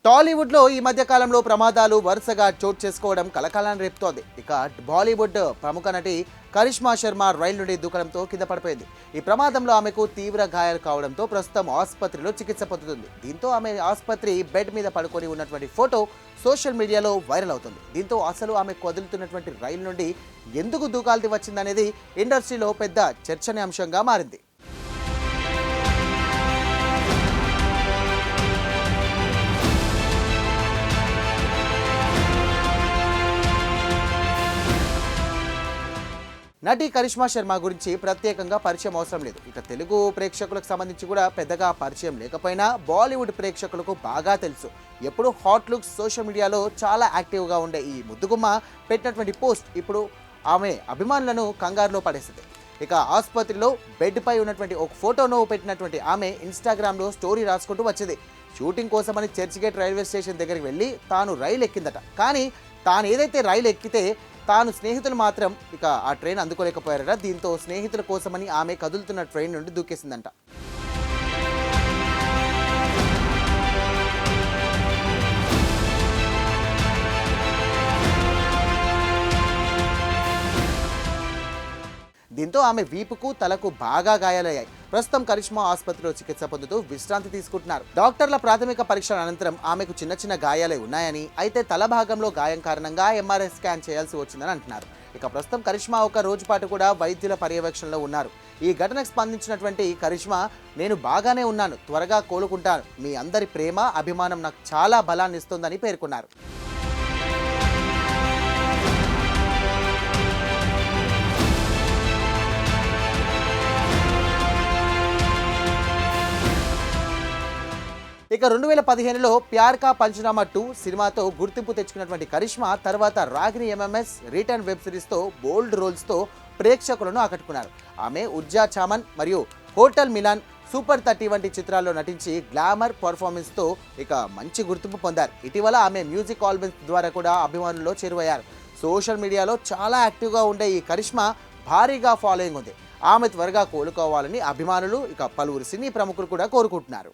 టాలీవుడ్లో ఈ మధ్య కాలంలో ప్రమాదాలు వరుసగా చోటు చేసుకోవడం కలకలాన్ని రేపుతోంది. ఇక బాలీవుడ్ ప్రముఖ నటి కరిష్మా శర్మ రైలు నుండి దూకడంతో కింద పడిపోయింది. ఈ ప్రమాదంలో ఆమెకు తీవ్ర గాయాలు కావడంతో ప్రస్తుతం ఆసుపత్రిలో చికిత్స పొందుతుంది. దీంతో ఆమె ఆసుపత్రి బెడ్ మీద పడుకొని ఉన్నటువంటి ఫోటో సోషల్ మీడియాలో వైరల్ అవుతుంది. దీంతో అసలు ఆమె కదులుతున్నటువంటి రైలు నుండి ఎందుకు దూకాల్సి వచ్చిందనేది ఇండస్ట్రీలో పెద్ద చర్చనీయాంశంగా మారింది. నటి కరిష్మా శర్మ గురించి ప్రత్యేకంగా పరిచయం అవసరం లేదు. ఇక తెలుగు ప్రేక్షకులకు సంబంధించి కూడా పెద్దగా పరిచయం లేకపోయినా బాలీవుడ్ ప్రేక్షకులకు బాగా తెలుసు. ఎప్పుడు హాట్ లుక్స్ సోషల్ మీడియాలో చాలా యాక్టివ్గా ఉండే ఈ ముద్దుగుమ్మ పెట్టినటువంటి పోస్ట్ ఇప్పుడు ఆమె అభిమానులను కంగారులో పడేసింది. ఇక ఆసుపత్రిలో బెడ్ పై ఉన్నటువంటి ఒక ఫోటోను పెట్టినటువంటి ఆమె ఇన్స్టాగ్రామ్లో స్టోరీ రాసుకుంటూ వచ్చింది. షూటింగ్ కోసమని చర్చ్గేట్ రైల్వే స్టేషన్ దగ్గరికి వెళ్ళి తాను రైలు ఎక్కిందట. కానీ తాను ఏదైతే రైలు ఎక్కితే తాను స్నేహితులు మాత్రం ఇక ఆ ట్రైన్ అందుకోలేకపోయారట. దీంతో స్నేహితుల కోసమని ఆమె కదులుతున్న ట్రైన్ నుండి దూకేసిందంట. దీంతో ఆమె వీపుకు తలకు బాగా గాయాలయ్యాయి. ప్రస్తుతం కరిష్మా ఆసుపత్రిలో చికిత్స పొందుతూ విశ్రాంతి తీసుకుంటున్నారు. డాక్టర్ల ప్రాథమిక పరీక్షల అనంతరం ఆమెకు చిన్న చిన్న గాయాలే ఉన్నాయని, అయితే తల భాగంలో గాయం కారణంగా ఎంఆర్ఐ స్కాన్ చేయాల్సి వచ్చిందని అంటున్నారు. ఇక ప్రస్తుతం కరిష్మా ఒక రోజు పాటు కూడా వైద్యుల పర్యవేక్షణలో ఉన్నారు. ఈ ఘటనకు స్పందించినటువంటి కరిష్మా, నేను బాగానే ఉన్నాను, త్వరగా కోలుకుంటాను, మీ అందరి ప్రేమ అభిమానం నాకు చాలా బలాన్ని ఇస్తుందని పేర్కొన్నారు. ఇక 2015లో ప్యార్ కా పంచనామా 2 సినిమాతో గుర్తింపు తెచ్చుకున్నటువంటి కరిష్మా తర్వాత రాగిని ఎంఎంఎస్ రిటర్న్ వెబ్ సిరీస్తో బోల్డ్ రోల్స్తో ప్రేక్షకులను ఆకట్టుకున్నారు. ఆమె ఉజ్జా చామన్ మరియు హోటల్ మిలాన్, సూపర్ 30 వంటి చిత్రాల్లో నటించి గ్లామర్ పర్ఫార్మెన్స్తో ఇక మంచి గుర్తింపు పొందారు. ఇటీవల ఆమె మ్యూజిక్ ఆల్బమ్స్ ద్వారా కూడా అభిమానుల్లో చేరువయ్యారు. సోషల్ మీడియాలో చాలా యాక్టివ్గా ఉండే ఈ కరిష్మా భారీగా ఫాలోయింగ్ ఉంది. ఆమె త్వరగా కోలుకోవాలని అభిమానులు ఇక పలువురు సినీ ప్రముఖులు కూడా కోరుకుంటున్నారు.